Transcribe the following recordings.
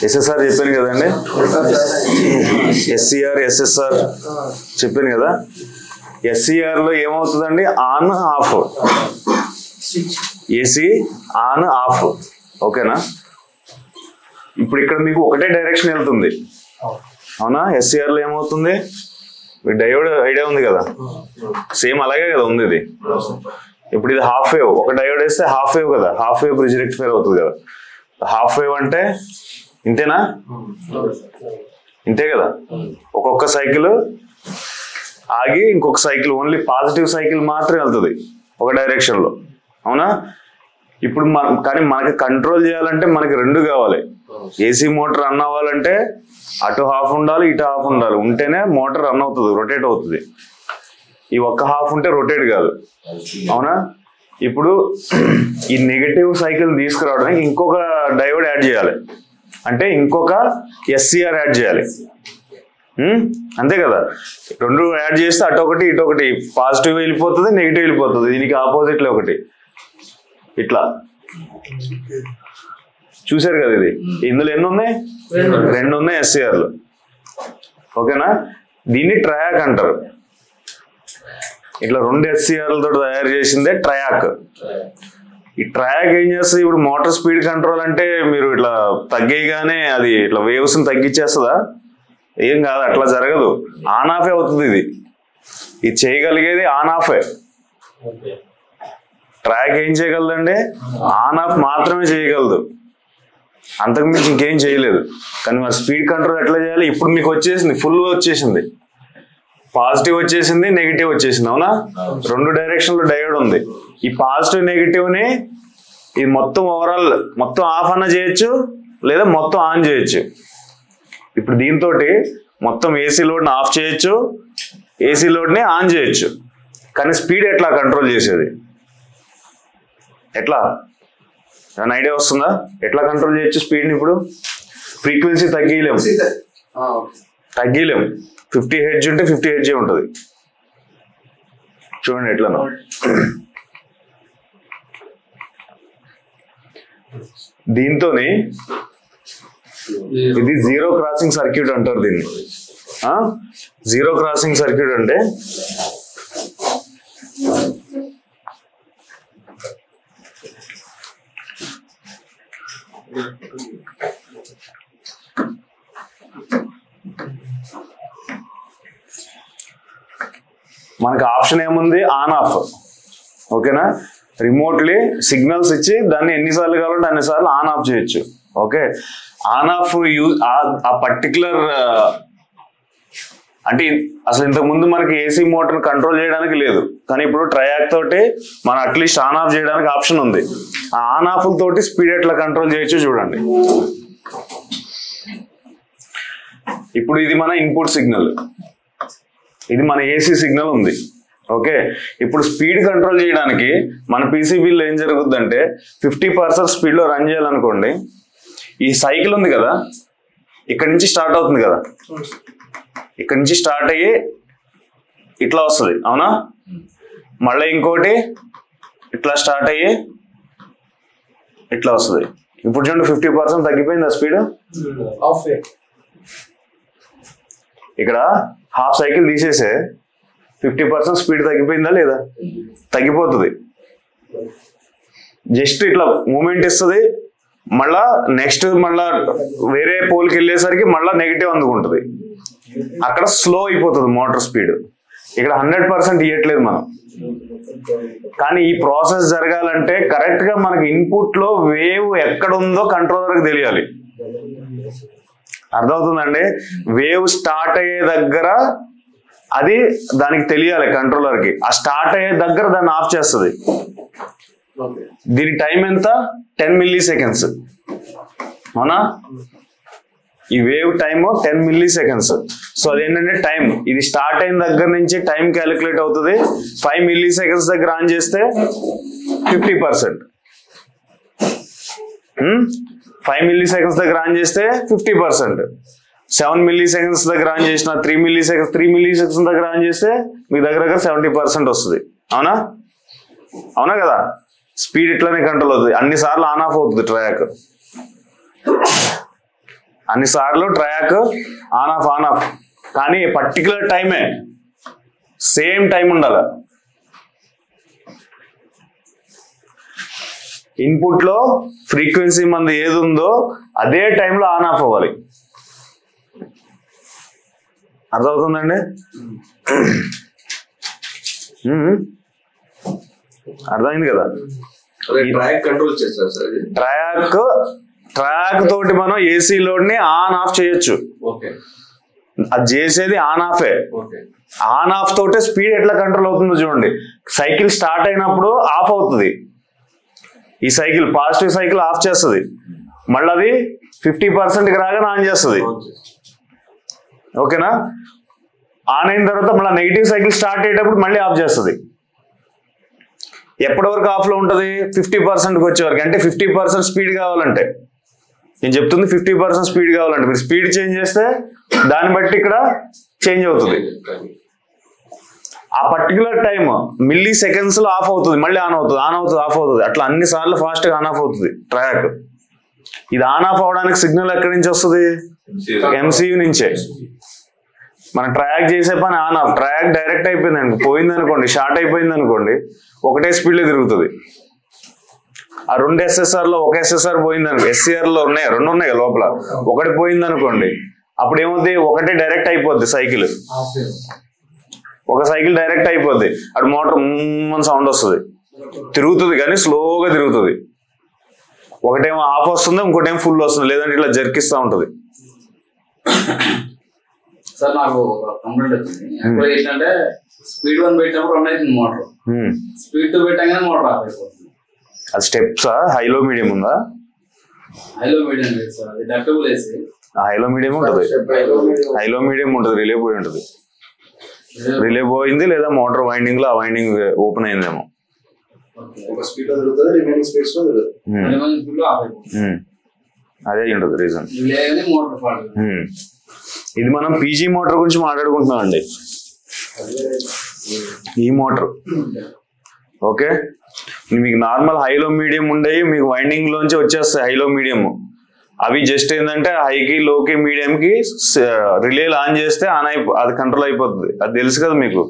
SSR చెప్పాను కదండి, SCR SSR చెప్పాను కదా. SCR లో ఏమవుతుందండి, on off, AC on off. ఓకేనా. ఇప్పుడు ఇక్కడ మీకు ఒకటే డైరెక్షన్ వెళ్తుంది, అవునా. SCR లో ఏమవుతుంది, డయోడ్ ఐడియా ఉంది కదా, సేమ్ అలాగే కదా ఉంది ఇది. ఇప్పుడు ఇది హాఫ్ వేవ్, ఒక డయోడ్ వేస్తే హాఫ్ వేవ్ కదా, హాఫ్ వేవ్ బ్రిడ్జ్ రెక్టిఫైర్ అవుతుంది కదా. హాఫ్ వేవ్ అంటే ఇంతేనా, ఇంతే కదా. ఒక్కొక్క సైకిల్ ఆగి ఇంకొక సైకిల్, ఓన్లీ పాజిటివ్ సైకిల్ మాత్రమే వెళ్తుంది ఒక డైరెక్షన్ లో, అవునా. ఇప్పుడు కానీ మనకి కంట్రోల్ చేయాలంటే మనకి రెండు కావాలి. ఏసీ మోటార్ రన్ అవ్వాలంటే అటు హాఫ్ ఉండాలి, ఇటు హాఫ్ ఉండాలి, ఉంటేనే మోటార్ రన్ అవుతుంది, రొటేట్ అవుతుంది. ఈ ఒక్క హాఫ్ ఉంటే రొటేట్ కాదు, అవునా. ఇప్పుడు ఈ నెగటివ్ సైకిల్ తీసుకురావడానికి ఇంకొక డయోడ్ యాడ్ చేయాలి, అంటే ఇంకొక SCR యాడ్ చేయాలి, అంతే కదా. రెండు యాడ్ చేస్తే అటు ఒకటి ఇటు ఒకటి, పాజిటివ్ వెళ్ళిపోతుంది, నెగిటివ్ వెళ్ళిపోతుంది, దీనికి ఆపోజిట్లో ఒకటి, ఇట్లా చూసారు కదా. ఇది ఇందులో ఎన్ని ఉన్నాయి, రెండు ఉన్నాయి SCRలు. ఓకేనా. దీన్ని ట్రయాక్ అంటారు. ఇట్లా రెండు SCRలతో తయారు చేసిందే ట్రయాక్. ఈ ట్రయాక్ ఏం చేస్తుంది, ఇప్పుడు మోటార్ స్పీడ్ కంట్రోల్ అంటే మీరు ఇట్లా తగ్గగానే అది ఇట్లా వేవ్స్ తగ్గించేస్తుందా, ఏం కాదు, అట్లా జరగదు, ఆన్ ఆఫే అవుతుంది. ఇది చేయగలిగేది ఆన్ ఆఫే. ట్రయాక్ ఏం చేయగలదండి, ఆన్ ఆఫ్ మాత్రమే చేయగలదు, అంతకుమించి ఇంకేం చేయలేదు. కానీ మరి స్పీడ్ కంట్రోల్ ఎట్లా చేయాలి, ఇప్పుడు మీకు వచ్చేసింది, ఫుల్ వచ్చేసింది, పాజిటివ్ వచ్చేసింది, నెగిటివ్ వచ్చేసింది, అవునా. రెండు డైరెక్షన్ లో డయోడ్ ఉంది. ఈ పాజిటివ్ నెగిటివ్ ని ఇది మొత్తం ఓవరాల్ మొత్తం ఆఫ్ అన్న చేయొచ్చు, లేదా మొత్తం ఆన్ చేయొచ్చు. ఇప్పుడు దీంతో మొత్తం ఏసీ లోడ్ ని ఆఫ్ చేయొచ్చు, ఏసీ లోడ్ ని ఆన్ చేయొచ్చు. కానీ స్పీడ్ ఎట్లా కంట్రోల్ చేసేది, ఎట్లా ఏమైనా ఐడియా వస్తుందా, ఎట్లా కంట్రోల్ చేయొచ్చు స్పీడ్ ని. ఇప్పుడు ఫ్రీక్వెన్సీ తగ్గిలేము, 50 Hz ఉంటే 50 Hz ఉంటుంది. చూడండి ఎట్లా, దీంతోని ఇది జీరో క్రాసింగ్ సర్క్యూట్ అంటారు దీన్ని. జీరో క్రాసింగ్ సర్క్యూట్ అంటే మనకు ఆప్షన్ ఏముంది, ఆన్ ఆఫ్. ఓకేనా. రిమోట్లీ సిగ్నల్స్ ఇచ్చి దాన్ని ఎన్నిసార్లు కావాలంటే అన్నిసార్లు ఆన్ ఆఫ్ చేయొచ్చు. ఓకే. ఆన్ ఆఫ్ యూజ్ ఆ పర్టికులర్, అంటే అసలు ఇంతకు ముందు మనకి ఏసీ మోటార్ కంట్రోల్ చేయడానికి లేదు, కానీ ఇప్పుడు ట్రయాక్ తోటి మనం అట్లీస్ట్ ఆన్ ఆఫ్ చేయడానికి ఆప్షన్ ఉంది. ఆ ఆన్ ఆఫ్ తోటి స్పీడ్ ఎట్లా కంట్రోల్ చేయొచ్చు చూడండి. ఇప్పుడు ఇది మన ఇన్పుట్ సిగ్నల్, ఇది మన ఏసీ సిగ్నల్ ఉంది. ఓకే. ఇప్పుడు స్పీడ్ కంట్రోల్ చేయడానికి మన పీసీబీలో ఏం జరుగుతుందంటే 50% స్పీడ్ లో రన్ చేయాలనుకోండి, ఈ సైకిల్ ఉంది కదా, ఇక్కడ నుంచి స్టార్ట్ అవుతుంది కదా, ఇక్కడ నుంచి స్టార్ట్ అయ్యి ఇట్లా వస్తుంది, అవునా. మళ్ళీ ఇంకోటి ఇట్లా స్టార్ట్ అయ్యి ఇట్లా వస్తుంది. ఇప్పుడు చూడండి 50% తగ్గిపోయింది ఆ స్పీడ్. ఇక్కడ హాఫ్ సైకిల్ తీసేసే 50% స్పీడ్ తగ్గిపోయిందా లేదా, తగ్గిపోతుంది. జస్ట్ ఇట్లా మూమెంట్ ఇస్తుంది, మళ్ళా నెక్స్ట్ మళ్ళా వేరే పోల్కి వెళ్ళేసరికి మళ్ళా నెగిటివ్ అందుకుంటుంది, అక్కడ స్లో అయిపోతుంది మోటార్ స్పీడ్. ఇక్కడ 100% ఇవ్వట్లేదు మనం. కానీ ఈ ప్రాసెస్ జరగాలంటే కరెక్ట్ గా మనకి ఇన్పుట్ లో వేవ్ ఎక్కడ ఉందో కంట్రోలర్కి తెలియాలి. అర్థమవుతుందండి. వేవ్ స్టార్ట్ అయ్యే దగ్గర అది దానికి తెలియాలి కంట్రోలర్కి. ఆ స్టార్ట్ అయ్యే దగ్గర దాన్ని ఆఫ్ చేస్తుంది. దీని టైం ఎంత, 10 milliseconds, అవునా. ఈ వేవ్ టైమ్ 10 milliseconds. సో అదేంటంటే టైం, ఇది స్టార్ట్ అయిన దగ్గర నుంచి టైం క్యాలిక్యులేట్ అవుతుంది. 5 milliseconds దగ్గర ఆన్ చేస్తే 50%, 5 milliseconds దగ్గర ఆన్ చేస్తే 50%, 7 milliseconds దగ్గర ఆన్ చేసిన 3 milliseconds దగ్గర ఆన్ చేస్తే మీ దగ్గర 70% వస్తుంది, అవునా. అవునా కదా. స్పీడ్ ఇట్లానే కంట్రోల్ అవుతుంది, అన్నిసార్లు ఆన్ ఆఫ్ అవుతుంది ట్రయాక్. అన్నిసార్లు ట్రాక్ ఆన్ ఆఫ్ కానీ పర్టికులర్ టైమే సేమ్ టైం ఉండాలి. ఇన్పుట్ లో ఫ్రీక్వెన్సీ మంది ఏది ఉందో అదే టైంలో ఆన్ ఆఫ్ అవ్వాలి. అర్థమవుతుందండి? అర్థమైంది కదా? ట్రాక్ తోటి మనం ఏసీ లోడ్ ని ఆన్ ఆఫ్ చేయొచ్చు. అది చేసేది ఆన్ ఆఫే. ఆన్ ఆఫ్ తోటే స్పీడ్ ఎట్లా కంట్రోల్ అవుతుందో చూడండి. సైకిల్ స్టార్ట్ అయినప్పుడు ఆఫ్ అవుతుంది. ఈ సైకిల్ పాజిటివ్ సైకిల్ ఆఫ్ చేస్తుంది, మళ్ళీ అది 50%కి రాగానే ఆన్ చేస్తుంది. ఓకేనా? ఆన్ అయిన తర్వాత మళ్ళీ నెగిటివ్ సైకిల్ స్టార్ట్ అయ్యేటప్పుడు మళ్ళీ ఆఫ్ చేస్తుంది. ఎప్పటి వరకు ఆఫ్ లో ఉంటుంది? 50%కి వచ్చే వరకు. అంటే 50% స్పీడ్ కావాలంటే, నేను చెప్తుంది 50% స్పీడ్ కావాలంటే మీరు స్పీడ్ చేంజ్ చేస్తే దాన్ని బట్టి ఇక్కడ చేంజ్ అవుతుంది. ఆ పర్టికులర్ టైం మిల్లీ సెకండ్స్ లో ఆఫ్ అవుతుంది, మళ్ళీ ఆన్ అవుతుంది, ఆఫ్ అవుతుంది. అట్లా అన్ని సార్లు ఫాస్ట్ గా ఆన్ ఆఫ్ అవుతుంది ట్రాక్. ఇది ఆన్ ఆఫ్ అవడానికి సిగ్నల్ ఎక్కడి నుంచి వస్తుంది? ఎంసీయూ నుంచే. మనం ట్రాక్ చేసే పని ఆన్ ఆఫ్. ట్రాక్ డైరెక్ట్ అయిపోయింది అనుకో, పోయింది అనుకోండి, షార్ట్ అయిపోయింది అనుకోండి, ఒకటే స్పీడ్ లో తిరుగుతుంది. ఆ 2 SSR లో ఒక SSR పోయింది అనుకో, SCR లో ఉన్నాయి 2 ఉన్నాయి లోపల, ఒకటి పోయింది అనుకోండి, అప్పుడు ఏమవుతుంది? ఒకటే డైరెక్ట్ అయిపోద్ది సైకిల్. ఒక సైకిల్ డైరెక్ట్ అయిపోద్ది, అటు మోటార్ సౌండ్ వస్తుంది, తిరుగుతుంది కానీ స్లోగా తిరుగుతుంది. ఒకటేమో ఆఫ్ వస్తుంది, ఇంకోటేమో ఫుల్ వస్తుంది, లేదంటే ఇట్లా జర్కిస్తూ ఉంటుంది. సార్ నాకు కంప్లైంట్ వచ్చింది. ఏంటంటే స్పీడ్ 1 పెట్టినప్పుడు రన్ అవుతుంది మోటార్, స్పీడ్ 2 పెట్టగానే మోటార్ ఆఫ్ అయిపోతుంది. అది స్టెప్సా? హైలో మీడియం ఉందా? హైలో మీడియం లేదు సార్, అది డక్టబుల్ ఏసీ. హైలో మీడియం ఉంటుంది, హైలో మీడియం ఉంటుంది. రిలే పోయి ఉంటుంది, రిలే పోయింది, లేదా మోటార్ వైండింగ్ లో ఆ వైండింగ్ ఓపెన్ అయిందేమో. అదే ఉంటుంది రీజన్. ఇది మనం పీజీ మోటార్ గురించి మాట్లాడుకుంటున్నాం అండి. ఈ మోటార్ ఓకే, మీకు నార్మల్ హైలో మీడియం ఉండేవి మీకు వైండింగ్ లోంచి వచ్చేస్తాయి. హైలో మీడియం అవి జస్ట్ ఏంటంటే హైకి లోకి మీడియంకి రిలే ఆన్ చేస్తే ఆన్ అది కంట్రోల్ అయిపోతుంది. అది తెలుసు కదా మీకు.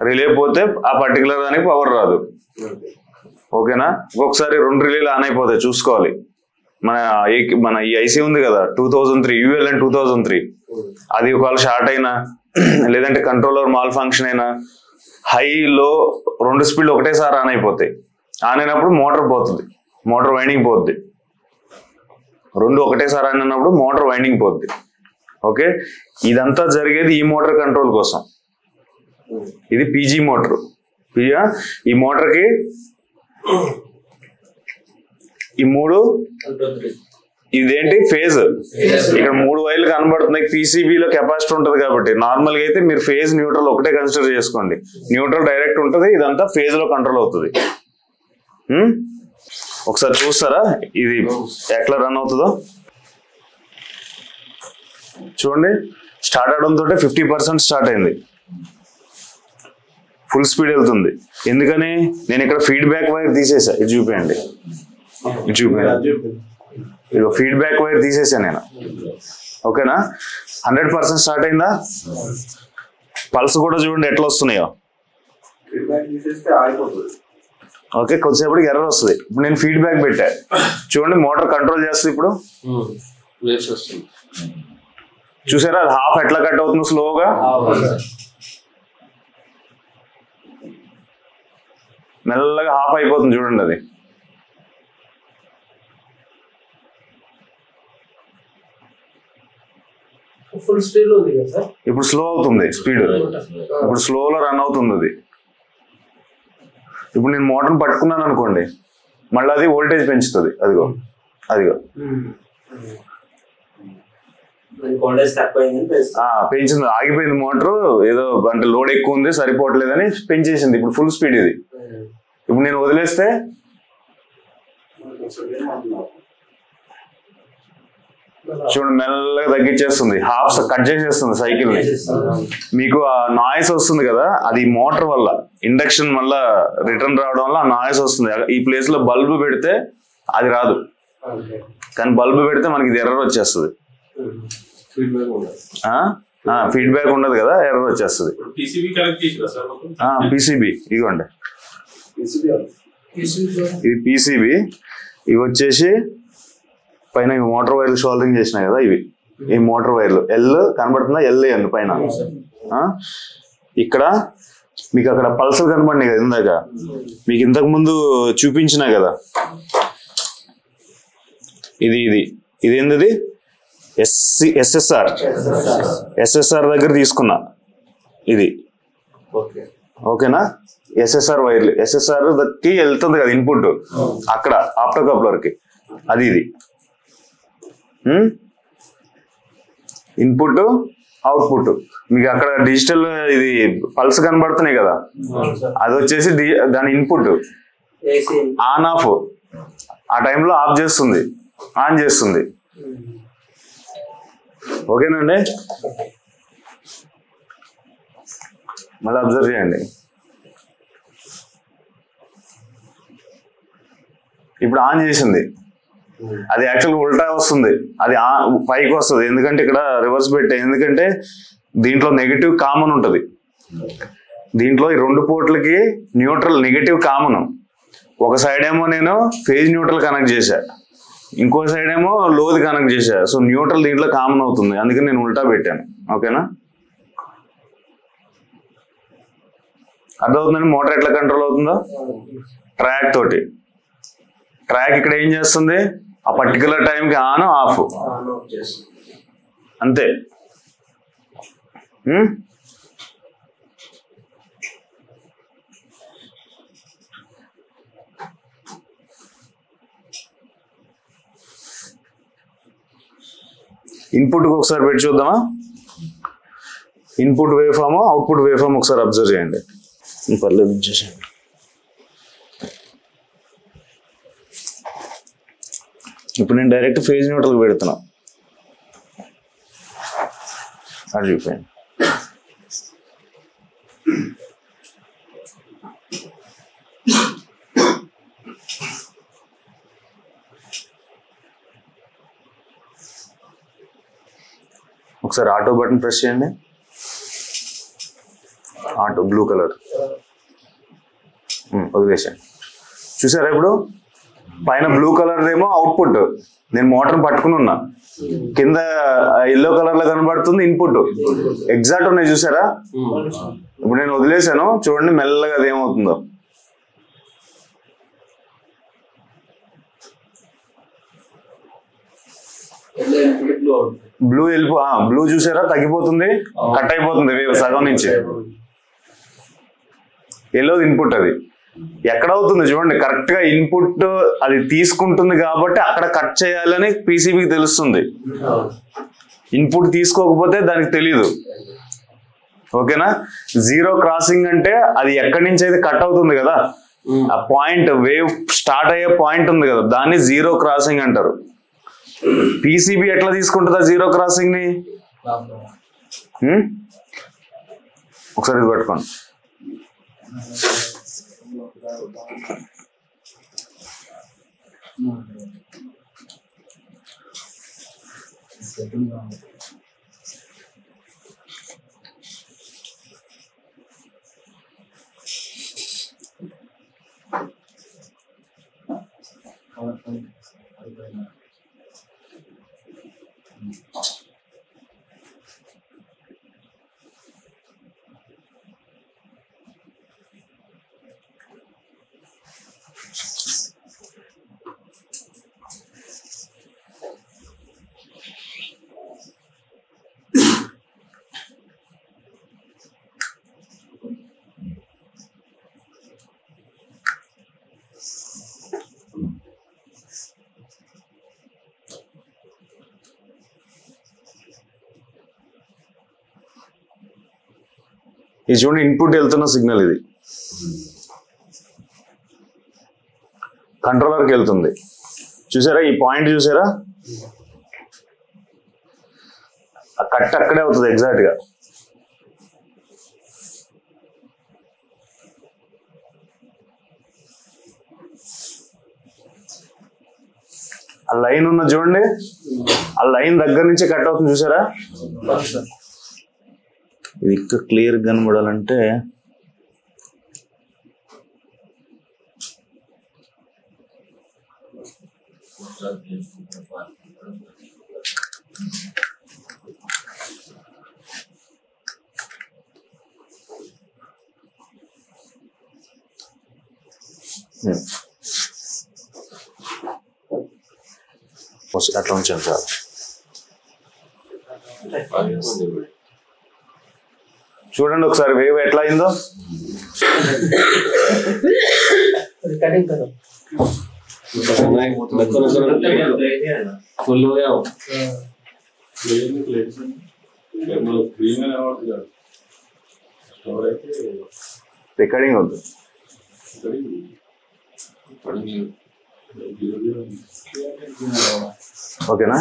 రిలే పోతే ఆ పర్టికులర్ దానికి పవర్ రాదు. ఓకేనా? ఒక్కొక్కసారి 2 రిలేలు ఆన్ అయిపోతాయి, చూసుకోవాలి. మన ఈ ఐసీ ఉంది కదా 2003 ULN 2003, అది ఒకవేళ షార్ట్ అయినా లేదంటే కంట్రోలర్ మాల్ ఫంక్షన్ అయినా హై లో 2 స్పీడ్లు ఒకటేసారి ఆన్ అయిపోతాయి. ఆన్ అయినప్పుడు మోటార్ పోతుంది, మోటార్ వైండింగ్ పోద్ది. 2 ఒకటేసారి ఆన్ అయినప్పుడు మోటార్ వైండింగ్ పోద్ది. ఓకే, ఇదంతా జరిగేది ఈ మోటార్ కంట్రోల్ కోసం. ఇది పీజీ మోటార్. ఈ మోటార్కి ఈ 3 ఇదేంటి ఫేజ్. ఇక్కడ 3 వైర్లు కనబడుతున్నాయి. పీసీబీలో కెపాసిటర్ ఉంటుంది కాబట్టి నార్మల్ గా అయితే మీరు ఫేజ్ న్యూట్రల్ ఒకటే కన్సిడర్ చేసుకోండి. న్యూట్రల్ డైరెక్ట్ ఉంటుంది, ఇదంతా ఫేజ్ లో కంట్రోల్ అవుతుంది. ఒకసారి చూస్తారా ఇది ఎట్లా రన్ అవుతుందో? చూడండి, స్టార్ట్ అవడంతో 50% స్టార్ట్ అయింది, ఫుల్ స్పీడ్ వెళ్తుంది. ఎందుకని? నేను ఇక్కడ ఫీడ్బ్యాక్ వైర్ తీసేసా. ఇది చూపించండి, ఇది చూపించండి. ఇదిగో ఫీడ్బ్యాక్ వైర్ తీసేసా నేను. ఓకేనా? 100% స్టార్ట్ అయిందా? పల్స్ కూడా చూడండి ఎట్లా వస్తున్నాయో. ఓకే, కొద్దిసేపటికి ఎర్రర్ వస్తుంది. ఇప్పుడు నేను ఫీడ్బ్యాక్ పెట్టా, చూడండి మోటార్ కంట్రోల్ చేస్తుంది. ఇప్పుడు చూసారా అది హాఫ్ ఎట్లా కట్ అవుతుంది స్లోగా. మెల్లగా హాఫ్ అయిపోతుంది చూడండి. అది ఫుల్ స్పీడ్ లో ఉంది కదా సార్. ఇప్పుడు స్లో అవుతుంది స్పీడ్, ఇప్పుడు స్లోలో రన్ అవుతుంది అది. ఇప్పుడు నేను మోటార్ని పట్టుకున్నాను అనుకోండి, మళ్ళీ అది వోల్టేజ్ పెంచుతుంది. అదిగో అదిగో పెంచింది, ఆగిపోయింది మోటార్. ఏదో అంటే లోడ్ ఎక్కువ ఉంది సరిపోవట్లేదని పెంచేసింది. ఇప్పుడు ఫుల్ స్పీడ్ ఇది. ఇప్పుడు నేను వదిలేస్తే చూడండి మెల్లగా తగ్గించేస్తుంది, హాఫ్ కట్ చేసేస్తుంది సైకిల్ ని. మీకు ఆ నాయిస్ వస్తుంది కదా, అది మోటార్ వల్ల ఇండక్షన్ వల్ల రిటర్న్ రావడం వల్ల ఆ నాయిస్ వస్తుంది. ఈ ప్లేస్ లో బల్బు పెడితే అది రాదు. కానీ బల్బు పెడితే మనకి ఇది ఎర్రర్ వచ్చేస్తుంది. ఫీడ్బ్యాక్ ఉండదు కదా, ఎర్రర్ వచ్చేస్తుంది. పీసీబీ ఇదిగోండి, ఇది పీసీబీ. ఇవి వచ్చేసి పైన మోటార్ వైర్లు షోల్డరింగ్ చేసినాయి కదా, ఇవి ఈ మోటార్ వైర్లు. ఎల్ కనబడుతుందా? ఎల్ పైన. ఇక్కడ మీకు అక్కడ పల్సర్ కనబడినాయి కదా ఇందాక, మీకు ఇంతకు ముందు చూపించినా కదా. ఇది ఏంది? ఎస్ఎస్ఆర్ దగ్గర తీసుకున్నా ఇది. ఓకేనా? ఎస్ఎస్ఆర్ వైర్లు, ఎస్ఎస్ఆర్ కి వెళ్తుంది కదా ఇన్పుట్, అక్కడ ఆప్టో కప్లర్ కి. అది ఇది ఇన్పుట్ అవుట్పుట్. మీకు అక్కడ డిజిటల్ ఇది పల్స్ కనబడుతున్నాయి కదా, అది వచ్చేసి దాని ఇన్పుట్. ఆన్ ఆఫ్ ఆ టైంలో ఆఫ్ చేస్తుంది, ఆన్ చేస్తుంది. ఓకేనండి? మళ్ళీ అబ్జర్వ్ చేయండి. ఇప్పుడు ఆన్ చేసింది, అది యాక్చువల్గా ఉల్టా వస్తుంది, అది పైకి వస్తుంది. ఎందుకంటే ఇక్కడ రివర్స్ పెట్టే, ఎందుకంటే దీంట్లో నెగిటివ్ కామన్ ఉంటుంది. దీంట్లో ఈ 2 పోర్ట్లకి న్యూట్రల్ నెగిటివ్ కామన్. ఒక సైడ్ ఏమో నేను ఫేజ్ న్యూట్రల్ కనెక్ట్ చేశా, ఇంకో సైడ్ ఏమో లోది కనెక్ట్ చేశా. సో న్యూట్రల్ దీంట్లో కామన్ అవుతుంది, అందుకని నేను ఉల్టా పెట్టాను. ఓకేనా? అర్థమవుతుందండి మోటార్ ఎట్లా కంట్రోల్ అవుతుందో? ట్రాక్ తోటి. ట్రాక్ ఇక్కడ ఏం చేస్తుంది? ఆ పర్టికులర్ టైంకి ఆన్ ఆఫ్, అంతే. ఇన్పుట్కి ఒకసారి పెట్టి చూద్దామా? Input waveform, output waveform ఒకసారి అబ్జర్వ్ చేయండి. పర్లేదు చేసేయండి. ఇప్పుడు నేను డైరెక్ట్ ఫేజ్ న్యూట్రల్ పెడుతున్నా, అది చూపించండి. ఒకసారి ఆటో బటన్ ప్రెస్ చేయండి. ఆటో బ్లూ కలర్ వదిలేసాను. చూసారా? ఇప్పుడు పైన బ్లూ కలర్ ఏమో అవుట్పుట్, నేను మోటార్ పట్టుకుని ఉన్నా. కింద ఎల్లో కలర్ లో కనబడుతుంది ఇన్పుట్. ఎగ్జాక్ట్ ఉన్నాయి, చూసారా? ఇప్పుడు నేను వదిలేసాను, చూడండి మెల్లగా అది ఏమవుతుందో. బ్లూ చూసారా? తగ్గిపోతుంది, కట్ అయిపోతుంది వేవ్ సగం నుంచి. ఎల్లోది ఇన్పుట్. అది ఎక్కడ అవుతుంది చూడండి, కరెక్ట్ గా ఇన్పుట్ అది తీసుకుంటుంది కాబట్టి అక్కడ కట్ చేయాలని పీసీబీకి తెలుస్తుంది. ఇన్పుట్ తీసుకోకపోతే దానికి తెలియదు. ఓకేనా? జీరో క్రాసింగ్ అంటే అది ఎక్కడి నుంచి అయితే కట్ అవుతుంది కదా, ఆ పాయింట్ వేవ్ స్టార్ట్ అయ్యే పాయింట్ ఉంది కదా, దాన్ని జీరో క్రాసింగ్ అంటారు. పీసీబీ ఎట్లా తీసుకుంటుందా జీరో క్రాసింగ్ ని? ఒకసారి ఇది పట్టుకోండి. ఇది చూడండి, ఇన్పుట్ వెళ్తున్న సిగ్నల్, ఇది కంట్రోలర్కి వెళ్తుంది. చూసారా ఈ పాయింట్? చూసారా? ఆ కట్ అక్కడే అవుతుంది ఎగ్జాక్ట్ గా. ఆ లైన్ ఉన్న చూడండి, ఆ లైన్ దగ్గర నుంచి కట్ అవుతుంది చూసారా. ఇది ఇంకా క్లియర్ కనబడాలంటే అట్లా ఉంచాను సార్. చూడండి ఒకసారి వేవ్ ఎట్లా అయిందో. రికార్డింగ్ అవుతుంది. ఓకేనా.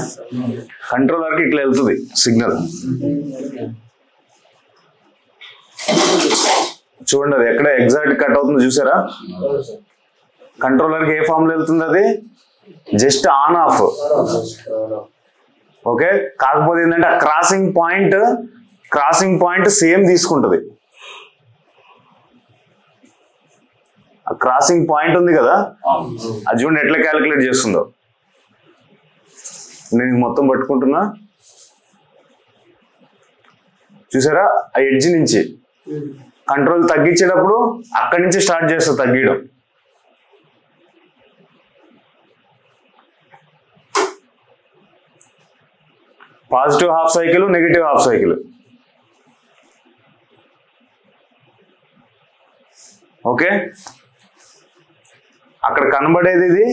కంట్రోలర్కి ఇట్లా వెళ్తుంది సిగ్నల్. చూడండి అది ఎక్కడ ఎగ్జాక్ట్ కట్ అవుతుందో చూసారా. కంట్రోలర్కి ఏ ఫామ్ లో వెళ్తుంది అది, జస్ట్ ఆన్ ఆఫ్. ఓకే, కాకపోతే ఏంటంటే ఆ క్రాసింగ్ పాయింట్ సేమ్ తీసుకుంటుంది. ఆ క్రాసింగ్ పాయింట్ ఉంది కదా, అది చూడండి ఎట్లా క్యాలిక్యులేట్ చేస్తుందో. నేను మొత్తం పట్టుకుంటున్నా చూసారా. ఆ ఎడ్జ్ నుంచి కంట్రోల్ తగ్గించేటప్పుడు అక్కడి నుంచి స్టార్ట్ చేస్తా తగ్గడం. Positive half cycle, negative half cycle. Okay, అక్కడ కనబడేది ఇది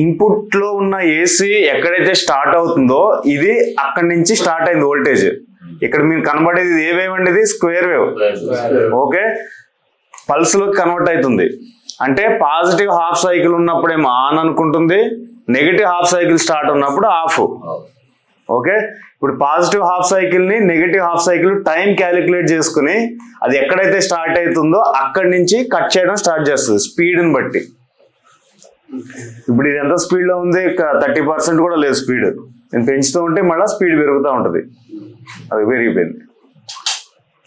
ఇన్పుట్ లో ఉన్న ఏసీ ఎక్కడైతే స్టార్ట్ అవుతుందో ఇది అక్కడి నుంచి స్టార్ట్ అయింది వోల్టేజ్. ఇక్కడ మీరు కనబడేది ఏ వేవ్ అండి, ఇది స్క్వేర్ వేవ్. ఓకే, పల్స్ లోకి కన్వర్ట్ అవుతుంది. అంటే పాజిటివ్ హాఫ్ సైకిల్ ఉన్నప్పుడేమో ఆన్ అనుకుంటుంది, నెగిటివ్ హాఫ్ సైకిల్ స్టార్ట్ ఉన్నప్పుడు ఆఫ్. ఓకే, ఇప్పుడు పాజిటివ్ హాఫ్ సైకిల్ ని negative half cycle time calculate చేసుకుని అది ఎక్కడైతే స్టార్ట్ అవుతుందో అక్కడి నుంచి కట్ చేయడం స్టార్ట్ చేస్తుంది స్పీడ్ని బట్టి. ఇప్పుడు ఇది ఎంత స్పీడ్ లో ఉంది, 30% కూడా లేదు స్పీడ్. నేను పెంచుతూ ఉంటే మళ్ళీ స్పీడ్ పెరుగుతూ ఉంటుంది. అది పెరిగిపోయింది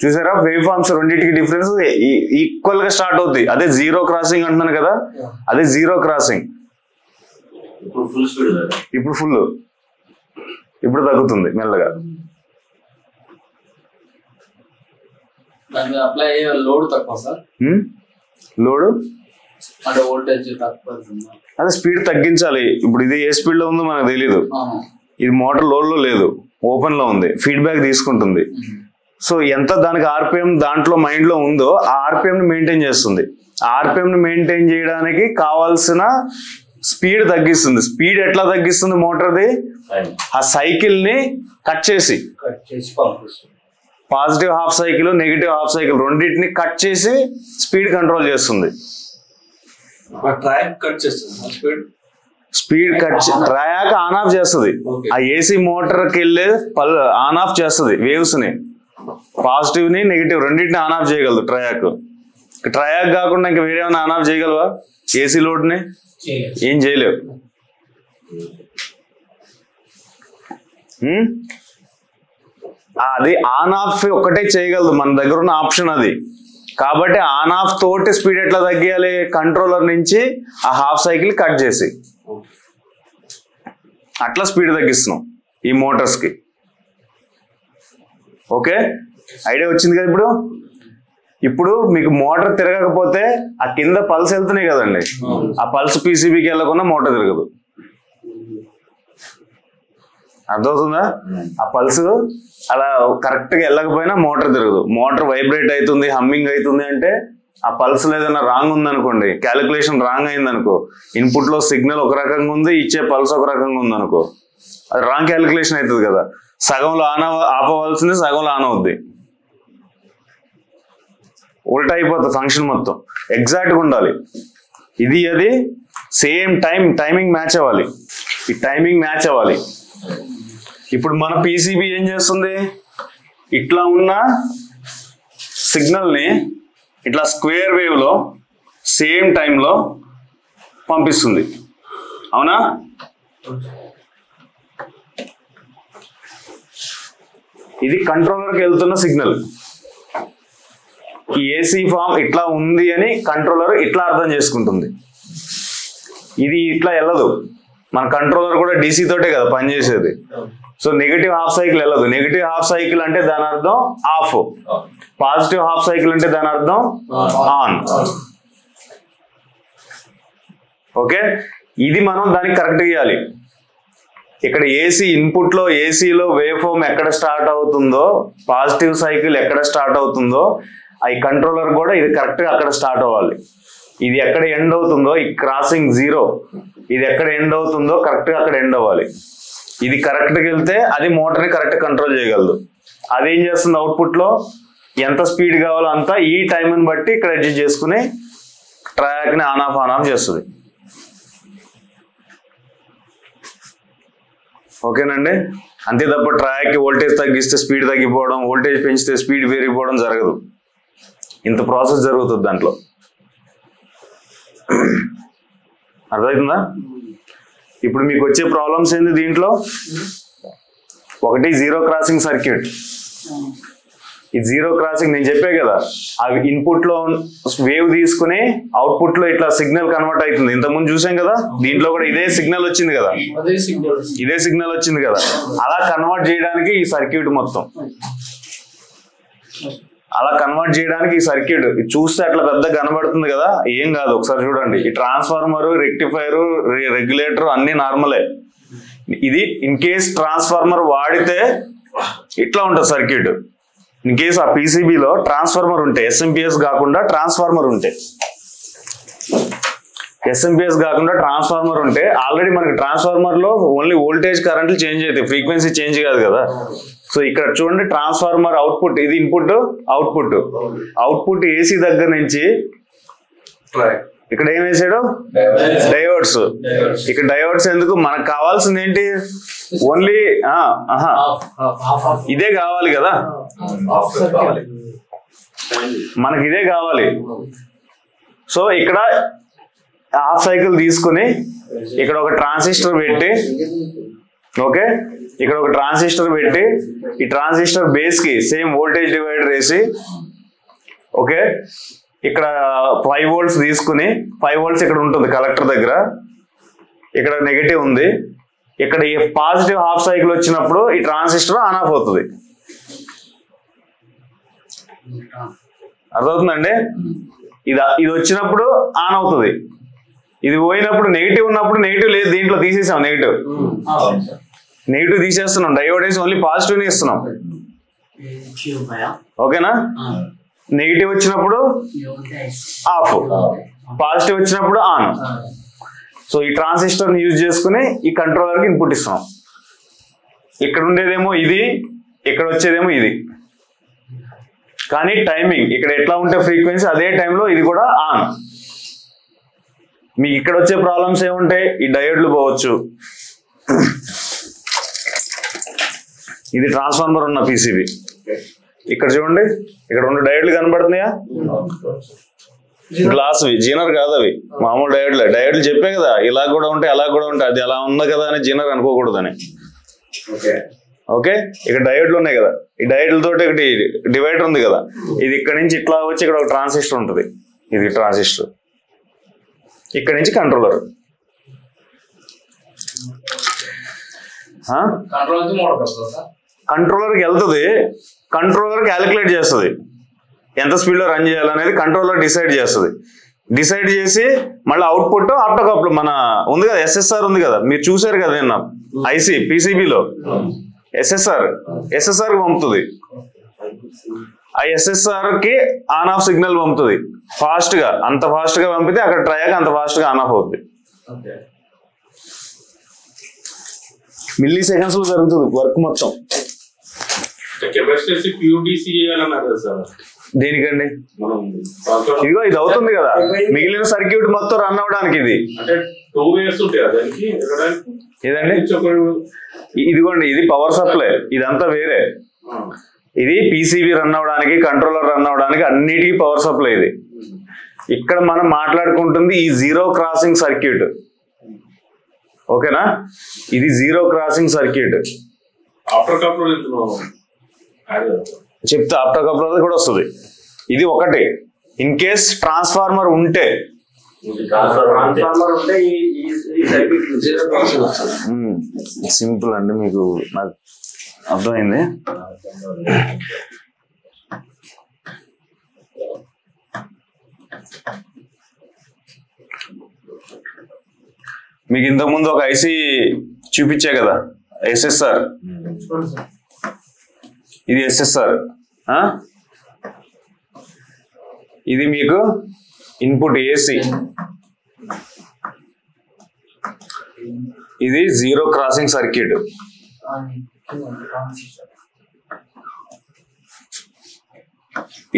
చూసారా. వేవ్ ఫార్మ్స్ రెండింటికి డిఫరెన్స్ ఈక్వల్ గా స్టార్ట్ అవుతుంది. అదే జీరో క్రాసింగ్ అంటున్నాను కదా, అదే జీరో క్రాసింగ్. ఇప్పుడు ఫుల్, ఇప్పుడు తగ్గుతుంది మెల్లగా. లోడ్ తక్కువ సార్, లోడ్ అంటే వోల్టేజ్ తక్కువ, అదే స్పీడ్ తగ్గించాలి. ఇప్పుడు ఇది ఏ స్పీడ్ లో ఉందో మనకు తెలియదు. ఇది మోటార్ లోడ్ లో లేదు, ఓపెన్ లో ఉంది, ఫీడ్బ్యాక్ తీసుకుంటుంది. సో ఎంత దానికి ఆర్పిఎం దాంట్లో మైండ్ లో ఉందో ఆ ఆర్పిఎం ని మెయింటైన్ చేస్తుంది. ఆర్పిఎం ని మెయింటైన్ చేయడానికి కావాల్సిన స్పీడ్ తగ్గిస్తుంది. స్పీడ్ ఎట్లా తగ్గిస్తుంది మోటార్ది, ఆ సైకిల్ ని కట్ చేసి positive half cycle, negative half cycle రెండింటిని కట్ చేసి స్పీడ్ కంట్రోల్ చేస్తుంది. Speed cut track on off చేస్తుంది. ఆ ఏసీ మోటార్కి వెళ్ళే ఆన్ ఆఫ్ చేస్తుంది. వేవ్స్ ని పాజిటివ్ ని నెగిటివ్ రెండింటిని ఆన్ ఆఫ్ చేయగలదు ట్రయాక్. ట్రయాక్ కాకుండా ఇంకా వేరే ఏమైనా ఆన్ ఆఫ్ చేయగలవా ఏసీ లోడ్ ని? ఏం చేయలేవు. అది ఆన్ ఆఫ్ ఒకటే చేయగలదు, మన దగ్గర ఉన్న ఆప్షన్ అది. కాబట్టి ఆన్ ఆఫ్ తోటి స్పీడ్ ఎట్లా తగ్గియాలి, కంట్రోలర్ నుంచి ఆ హాఫ్ సైకిల్ కట్ చేసి అట్లా స్పీడ్ తగ్గిస్తున్నాం ఈ మోటార్స్ కి. ఓకే, ఐడియా వచ్చింది కదా. ఇప్పుడు మీకు మోటార్ తిరగకపోతే ఆ కింద పల్స్ వెళ్తున్నాయి కదండి, ఆ పల్స్ పీసీబీకి వెళ్ళకుండా మోటార్ తిరగదు. అర్థమవుతుందా? ఆ పల్స్ అలా కరెక్ట్ గా వెళ్ళకపోయినా మోటార్ తిరగదు. మోటార్ వైబ్రేట్ అవుతుంది, హమ్మింగ్ అవుతుంది అంటే ఆ పల్స్ ఏదైనా రాంగ్ ఉందనుకోండి, క్యాలిక్యులేషన్ రాంగ్ అయింది అనుకో, ఇన్పుట్ లో సిగ్నల్ ఒక రకంగా ఉంది, ఇచ్చే పల్స్ ఒక రకంగా ఉంది అనుకో, అది రాంగ్ క్యాలిక్యులేషన్ అవుతుంది కదా. సగంలో ఆఫ్ అవ్వాల్సింది సగంలో ఆన్ అవుద్ది, ఉల్టా అయిపోతుంది ఫంక్షన్ మొత్తం. ఎగ్జాక్ట్గా ఉండాలి ఇది, అది సేమ్ టైమింగ్ మ్యాచ్ అవ్వాలి. ఈ టైమింగ్ మ్యాచ్ అవ్వాలి. ఇప్పుడు మన పీసీబీ ఏం చేస్తుంది, ఇట్లా ఉన్న సిగ్నల్ని ఇట్లా స్క్వేర్ వేవ్ లో సేమ్ టైంలో పంపిస్తుంది. అవునా? ఇది కంట్రోలర్కి వెళ్తున్న సిగ్నల్. ఈ ఏసీ ఫామ్ ఇట్లా ఉంది అని కంట్రోలర్ ఇట్లా అర్థం చేసుకుంటుంది. ఇది ఇట్లా వెళ్ళదు. మన కంట్రోలర్ కూడా డీసీ తోటే కదా పనిచేసేది. సో నెగిటివ్ హాఫ్ సైకిల్ వెళ్ళదు. నెగిటివ్ హాఫ్ సైకిల్ అంటే దాని అర్థం ఆఫ్, పాజిటివ్ హాఫ్ సైకిల్ అంటే దాని అర్థం ఆన్. ఓకే, ఇది మనం దానికి కరెక్ట్ చేయాలి. ఇక్కడ ఏసీ ఇన్పుట్ లో ఏసీలో వేవ్ ఫామ్ ఎక్కడ స్టార్ట్ అవుతుందో, పాజిటివ్ సైకిల్ ఎక్కడ స్టార్ట్ అవుతుందో, ఈ కంట్రోలర్ కూడా ఇది కరెక్ట్ గా అక్కడ స్టార్ట్ అవ్వాలి. ఇది ఎక్కడ ఎండ్ అవుతుందో, ఈ క్రాసింగ్ 0 ఇది ఎక్కడ ఎండ్ అవుతుందో కరెక్ట్ గా అక్కడ ఎండ్ అవ్వాలి. ఇది కరెక్ట్ గా వెళ్తే అది మోటార్ని కరెక్ట్ కంట్రోల్ చేయగలదు. అదేం చేస్తుంది, అవుట్పుట్ లో ఎంత స్పీడ్ కావాలో అంత ఈ టైంని బట్టి ఇక్కడ అడ్జస్ట్ చేసుకుని ట్రాక్ ని ఆన్ ఆఫ్ చేస్తుంది. ఓకేనండి? అంతే తప్ప ట్రాక్ కి వోల్టేజ్ తగ్గిస్తే స్పీడ్ తగ్గిపోవడం, వోల్టేజ్ పెంచితే స్పీడ్ పెరిగిపోవడం జరగదు. ఇంత ప్రాసెస్ జరుగుతుంది దాంట్లో. అర్థమవుతుందా? ఇప్పుడు మీకు వచ్చే ప్రాబ్లమ్స్ ఏంది దీంట్లో? ఒకటి జీరో క్రాసింగ్ సర్క్యూట్. ఈ జీరో క్రాసింగ్ నేను చెప్పే కదా, అవి ఇన్పుట్ లో వేవ్ తీసుకుని అవుట్పుట్ లో ఇట్లా సిగ్నల్ కన్వర్ట్ అవుతుంది. ఇంతకుముందు చూసాం కదా, దీంట్లో కూడా ఇదే సిగ్నల్ వచ్చింది కదా, ఇదే సిగ్నల్ వచ్చింది కదా. అలా కన్వర్ట్ చేయడానికి ఈ సర్క్యూట్ మొత్తం, అలా కన్వర్ట్ చేయడానికి ఈ సర్క్యూట్ చూస్తే అట్లా పెద్ద కనబడుతుంది కదా, ఏం కాదు. ఒకసారి చూడండి, ఈ ట్రాన్స్ఫార్మర్, రెక్టిఫైర్, రెగ్యులేటర్ అన్ని నార్మలే. ఇది ఇన్ కేస్ ట్రాన్స్ఫార్మర్ వాడితే ఇట్లా ఉంటుంది సర్క్యూట్. ఇన్ కేస్ ఆ పీసీబీలో ట్రాన్స్ఫార్మర్ ఉంటే, ఎస్ఎంపిఎస్ కాకుండా ట్రాన్స్ఫార్మర్ ఉంటే, ఎస్ఎంపిఎస్ కాకుండా ట్రాన్స్ఫార్మర్ ఉంటే ఆల్రెడీ మనకి ట్రాన్స్ఫార్మర్ లో ఓన్లీ వోల్టేజ్ కరెంట్లు చేంజ్ అవుతాయి, ఫ్రీక్వెన్సీ చేంజ్ కాదు కదా. సో ఇక్కడ చూడండి, ట్రాన్స్ఫార్మర్ అవుట్పుట్, ఇది ఇన్పుట్, అవుట్పుట్ ఏసీ దగ్గర నుంచి ఇక్కడ ఏం వేసాడు, డయోడ్స్. ఇక్కడ డయోడ్స్ ఎందుకు, మనకు కావాల్సింది ఏంటి, ఓన్లీ ఇదే కావాలి కదా, మనకి ఇదే కావాలి. సో ఇక్కడ హాఫ్ సైకిల్ తీసుకుని ఇక్కడ ఒక ట్రాన్సిస్టర్ పెట్టి, ఓకే, ఇక్కడ ఒక ట్రాన్సిస్టర్ పెట్టి ఈ ట్రాన్సిస్టర్ బేస్ కి సేమ్ వోల్టేజ్ డివైడర్ వేసి, ఓకే, ఇక్కడ 5 volts తీసుకుని 5 volts ఇక్కడ ఉంటుంది కలెక్టర్ దగ్గర, ఇక్కడ నెగటివ్ ఉంది, ఇక్కడ ఈ పాజిటివ్ హాఫ్ సైకిల్ వచ్చినప్పుడు ఈ ట్రాన్సిస్టర్ ఆన్ ఆఫ్ అవుతుంది. అర్థమవుతుందండి? ఇది వచ్చినప్పుడు ఆన్ అవుతుంది, ఇది పోయినప్పుడు నెగిటివ్ ఉన్నప్పుడు నెగిటివ్ లేదు, దీంట్లో తీసేసాం నెగిటివ్ తీసేస్తున్నాం, డయోడ్ వేసి ఓన్లీ పాజిటివ్ ని ఇస్తున్నాం. ఓకేనా? నెగిటివ్ వచ్చినప్పుడు ఆఫ్, పాజిటివ్ వచ్చినప్పుడు ఆన్. సో ఈ ట్రాన్సిస్టర్ ని యూజ్ చేసుకుని ఈ కంట్రోలర్ కి ఇన్పుట్ ఇస్తున్నాం. ఇక్కడ ఉండేదేమో ఇది, ఇక్కడ వచ్చేదేమో ఇది. కానీ టైమింగ్ ఇక్కడ ఎట్లా ఉంటే ఫ్రీక్వెన్సీ అదే టైంలో ఇది కూడా ఆన్. మీకు ఇక్కడ వచ్చే ప్రాబ్లమ్స్ ఏముంటాయి, ఈ డయోడ్లు పోవచ్చు. ఇది ట్రాన్స్ఫార్మర్ ఉన్న పీసీబీ. ఇక్కడ చూడండి, ఇక్కడ 2 డయోడ్లు కనబడుతున్నాయా, గ్లాస్ వి, జీనర్ కాదు అవి, మామూలు డయోడ్లు చెప్పే కదా, ఇలా కూడా ఉంటాయి అలా కూడా ఉంటాయి, అది అలా ఉంది కదా అని జీనర్ అనుకోకూడదని. ఓకే, ఇక్కడ డయోడ్లు ఉన్నాయి కదా, ఈ డయోడ్లతో ఒకటి డివైడర్ ఉంది కదా, ఇది ఇక్కడ నుంచి ఇట్లా వచ్చి ఇక్కడ ఒక ట్రాన్సిస్టర్ ఉంటుంది, ఇది ట్రాన్సిస్టర్, ఇక్కడ నుంచి కంట్రోలర్. కంట్రోలర్కి వెళ్తుంది, కంట్రోలర్ క్యాలిక్యులేట్ చేస్తుంది ఎంత స్పీడ్ లో రన్ చేయాలనేది కంట్రోలర్ డిసైడ్ చేస్తుంది. డిసైడ్ చేసి మళ్ళీ అవుట్పుట్ ఆప్టోకప్లో మన ఉంది కదా, ఎస్ఎస్ఆర్ ఉంది కదా, మీరు చూసారు కదా నిన్న ఐసీ పీసీబీలో ఎస్ఎస్ఆర్ కి పంపుతుంది. ఆ ఎస్ఎస్ఆర్ కి ఆన్ ఆఫ్ సిగ్నల్ పంపుతుంది ఫాస్ట్ గా, అంత ఫాస్ట్ గా పంపితే అక్కడ ట్రయాక్ అంత ఫాస్ట్ గా ఆన్ ఆఫ్ అవుతుంది. మిల్లీ సెకండ్స్ లో జరుగుతుంది వర్క్ మొత్తం. దేనికండి, ఇదిగో ఇది అవుతుంది కదా, మిగిలిన సర్క్యూట్ మొత్తం రన్ అవడానికి ఇది. ఏదండి, ఇదిగోండి ఇది పవర్ సప్లై, ఇదంతా వేరే. ఇది పీసీబీ రన్ అవడానికి, కంట్రోలర్ రన్ అవడానికి అన్నిటికీ పవర్ సప్లై ఇది. ఇక్కడ మనం మాట్లాడుకుంటుంది ఈ జీరో క్రాసింగ్ సర్క్యూట్. ఓకేనా? ఇది zero crossing circuit. After control చెప్తా, ఆఫ్టర్ కంట్రోల్ కూడా వస్తుంది. ఇది ఒకటి. ఇన్ కేస్ ట్రాన్స్ఫార్మర్ ఉంటే సింపుల్ అండి, మీకు నాకు అర్థమైంది. మీకు ఇంతకుముందు ఒక ఐసీ చూపించే కదా, ఎస్ఎస్ఆర్. ఇది ఎస్ఎస్ఆర్. ఇది మీకు ఇన్పుట్ ఏసీ. ఇది జీరో క్రాసింగ్ సర్క్యూట్.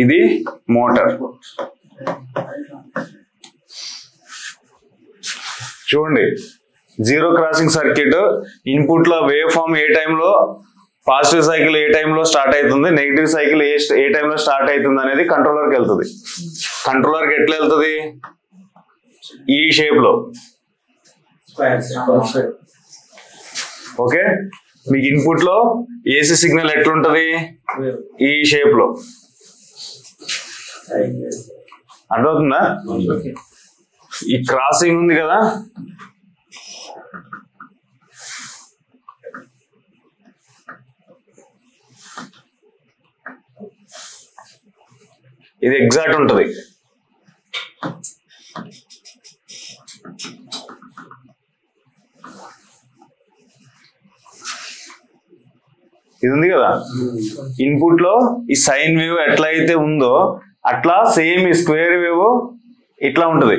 ఇది మోటార్. చూడండి, జీరో క్రాసింగ్ సర్క్యూట్. ఇన్పుట్ లో వేవ్ ఫామ్ ఏ టైంలో, పాజిటివ్ సైకిల్ ఏ టైంలో స్టార్ట్ అవుతుంది, నెగిటివ్ సైకిల్ ఏ టైంలో స్టార్ట్ అవుతుంది అనేది కంట్రోలర్కి వెళ్తుంది. కంట్రోలర్కి ఎట్లా వెళ్తుంది? ఈ షేప్ లో. ఓకే, మీకు ఇన్పుట్ లో ఏసీ సిగ్నల్ ఎట్లుంటది? ఈ షేప్ లో. అర్థమవుతుందా? ఈ క్రాసింగ్ ఉంది కదా, ఇది ఎగ్జాక్ట్ ఉంటది. ఇది ఉంది కదా, ఇన్పుట్ లో ఈ సైన్ వేవ్ ఎట్లా అయితే ఉందో అట్లా సేమ్ ఈ స్క్వేర్ వేవ్ ఇట్లా ఉంటది.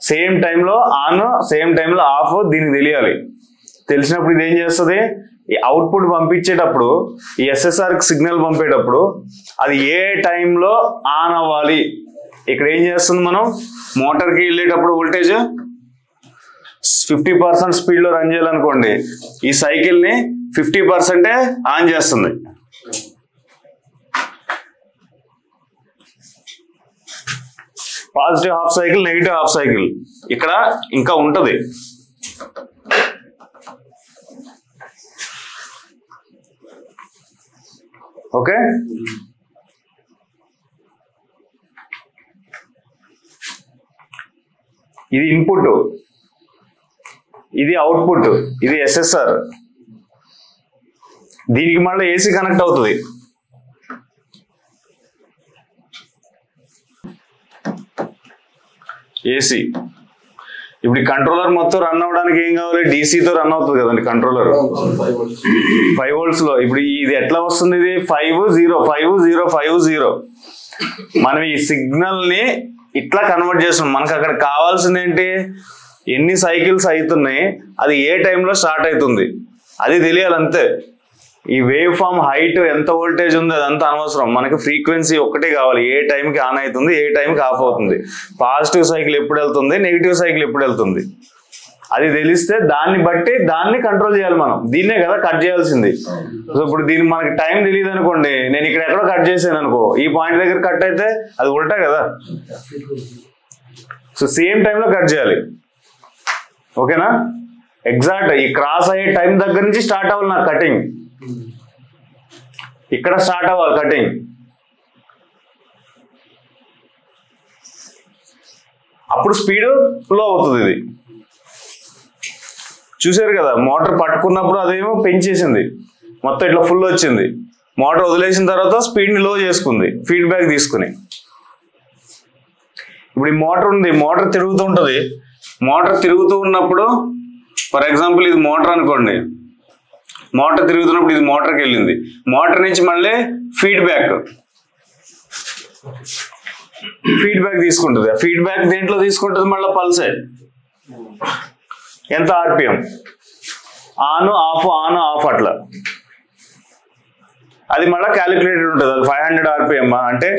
సేమ్ టైంలో ఆన్, సేమ్ టైంలో ఆఫ్. దీనికి తెలియాలి. తెలిసినప్పుడు ఇది ఏం చేస్తుంది? ఈ అవుట్పుట్ పంపించేటప్పుడు, ఈ ఎస్ఎస్ఆర్ సిగ్నల్ పంపేటప్పుడు అది ఏ టైంలో ఆన్ అవ్వాలి. ఇక్కడ ఏం చేస్తుంది? మనం మోటార్కి వెళ్ళేటప్పుడు వోల్టేజ్ 50% స్పీడ్లో రన్ చేయాలనుకోండి, ఈ సైకిల్ని 50% ఆన్ చేస్తుంది. Positive half cycle, negative half cycle ఇక్కడ ఇంకా ఉంటది. ఓకే, ఇది ఇన్పుట్, ఇది అవుట్పుట్, ఇది ఎస్ఎస్ఆర్. దీనికి మళ్ళీ ఏసీ కనెక్ట్ అవుతుంది. ఏసీ. ఇప్పుడు ఈ కంట్రోలర్ మొత్తం రన్ అవ్వడానికి ఏం కావాలి? డీసీతో రన్ అవుతుంది కదండి కంట్రోలర్. 5 volts లో. ఇప్పుడు ఇది ఎట్లా వస్తుంది? ఇది 5-0-5-0-5-0. మనం ఈ సిగ్నల్ ని ఇట్లా కన్వర్ట్ చేస్తున్నాం. మనకు అక్కడ కావాల్సింది ఏంటి? ఎన్ని సైకిల్స్ అవుతున్నాయి, అది ఏ టైంలో స్టార్ట్ అవుతుంది అది తెలియాలంతే. ఈ వేవ్ ఫామ్ హైట్ ఎంత వోల్టేజ్ ఉంది అదంతా అనవసరం. మనకి ఫ్రీక్వెన్సీ ఒక్కటే కావాలి. ఏ టైంకి ఆన్ అవుతుంది, ఏ టైంకి ఆఫ్ అవుతుంది, పాజిటివ్ సైకిల్ ఎప్పుడు వెళ్తుంది, నెగిటివ్ సైకిల్ ఎప్పుడు వెళ్తుంది, అది తెలిస్తే దాన్ని బట్టి దాన్ని కంట్రోల్ చేయాలి మనం. దీన్నే కదా కట్ చేయాల్సింది. సో ఇప్పుడు దీనికి మనకి టైం తెలియదు అనుకోండి, నేను ఇక్కడ ఎక్కడో కట్ చేశాను అనుకో, ఈ పాయింట్ దగ్గర కట్ అయితే అది ఉల్టా కదా. సో సేమ్ టైంలో కట్ చేయాలి. ఓకేనా? ఎగ్జాక్ట్ ఈ క్రాస్ అయ్యే టైం దగ్గర నుంచి స్టార్ట్ అవ్వాలి నాకు కటింగ్. ఇక్కడ స్టార్ట్ అవ్వాలి కటింగ్. అప్పుడు స్పీడ్ లో అవుతుంది. ఇది చూసారు కదా, మోటార్ పట్టుకున్నప్పుడు అదేమో పెంచేసింది, మొత్తం ఇట్లా ఫుల్ వచ్చింది. మోటార్ వదిలేసిన తర్వాత స్పీడ్ని లో చేసుకుంది ఫీడ్బ్యాక్ తీసుకుని. ఇప్పుడు ఈ మోటార్ ఉంది, మోటార్ తిరుగుతూ ఉంటుంది. మోటార్ తిరుగుతూ ఉన్నప్పుడు ఫర్ ఎగ్జాంపుల్ ఇది మోటార్ అనుకోండి, మోటార్ తిరుగుతున్నప్పుడు ఇది మోటార్కి వెళ్ళింది. మోటార్ నుంచి మళ్ళీ ఫీడ్బ్యాక్ తీసుకుంటుంది. ఆ ఫీడ్బ్యాక్ దేంట్లో తీసుకుంటుంది? మళ్ళీ పల్సే. ఎంత ఆర్పిఎం? ఆన్ ఆఫ్ అట్లా. అది మళ్ళీ క్యాలిక్యులేటెడ్ ఉంటుంది. అది 500 ఆర్పిఎం అంటే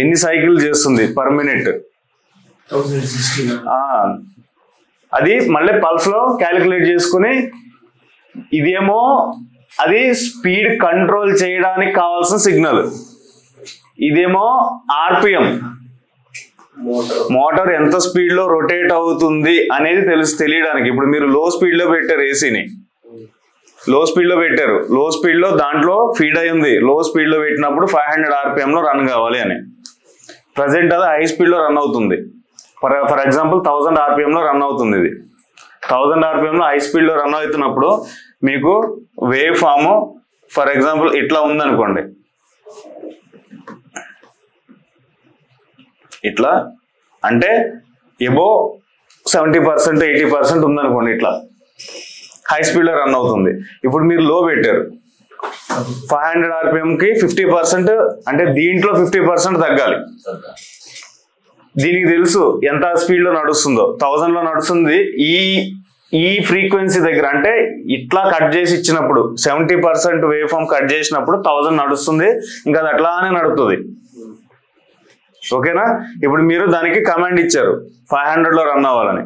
ఎన్ని సైకిల్ చేస్తుంది పర్ మినిట్. అది మళ్ళీ పల్స్ లో క్యాలిక్యులేట్ చేసుకుని, ఇదేమో అది స్పీడ్ కంట్రోల్ చేయడానికి కావాల్సిన సిగ్నల్, ఇదేమో ఆర్పిఎం మోటార్ ఎంత స్పీడ్ లో రొటేట్ అవుతుంది అనేది తెలియడానికి. ఇప్పుడు మీరు లో స్పీడ్ లో పెట్టారు ఏసీని, లో స్పీడ్ లో పెట్టారు, లో స్పీడ్ లో దాంట్లో ఫీడ్ అయి ఉంది, లో స్పీడ్ లో పెట్టినప్పుడు 500 RPM లో రన్ కావాలి అని. ప్రజెంట్ అది హై స్పీడ్ లో రన్ అవుతుంది. ఫర్ ఎగ్జాంపుల్ 1000 RPM లో రన్ అవుతుంది. ఇది 1000 RPM లో హై స్పీడ్ లో రన్ అవుతున్నప్పుడు మీకు వేవ్ ఫామ్ ఫర్ ఎగ్జాంపుల్ ఇట్లా ఉందనుకోండి, ఇట్లా అంటే ఎబో 70% 80% ఉందనుకోండి, ఇట్లా హై స్పీడ్ లో రన్ అవుతుంది. ఇప్పుడు మీరు లో పెట్టారు, 500 RPM కి 50% అంటే దీంట్లో 50% తగ్గాలి. దీనికి తెలుసు ఎంత స్పీడ్ లో నడుస్తుందో, 1000 లో నడుస్తుంది. ఈ ఫ్రీక్వెన్సీ దగ్గర అంటే ఇట్లా కట్ చేసి ఇచ్చినప్పుడు 70% వేవ్ ఫామ్ కట్ చేసినప్పుడు 1000 నడుస్తుంది, ఇంకా అది అట్లానే నడుస్తుంది. ఓకేనా? ఇప్పుడు మీరు దానికి కమాండ్ ఇచ్చారు 500 లో రన్ అవ్వాలని.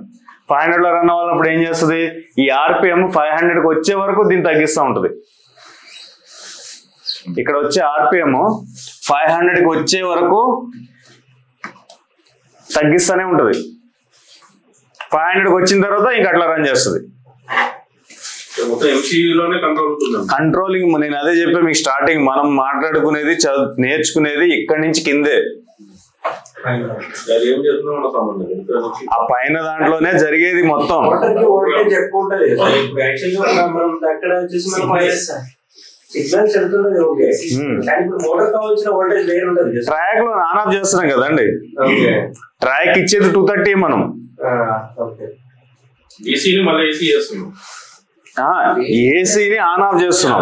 500 లో రన్ అవ్వాలన్నప్పుడు ఏం చేస్తుంది, ఈ RPM 500కి వచ్చే వరకు దీన్ని తగ్గిస్తూ ఉంటుంది. ఇక్కడ వచ్చే RPM 500కి వచ్చే వరకు తగ్గిస్తూనే ఉంటుంది. 500కి వచ్చిన తర్వాత ఇంకా అట్లా రన్ చేస్తుంది. కంట్రోలింగ్ నేను అదే చెప్పా మీకు స్టార్టింగ్, మనం మాట్లాడుకునేది నేర్చుకునేది ఇక్కడి నుంచి కిందే. ఆ పైన దాంట్లోనే జరిగేది మొత్తం. ట్రాక్ లో ఆన్ ఆఫ్ చేస్తున్నాం కదండి, ట్రాక్ ఇచ్చేది 230 మనం. ఏసీని ఆన్ ఆఫ్ చేస్తున్నాం.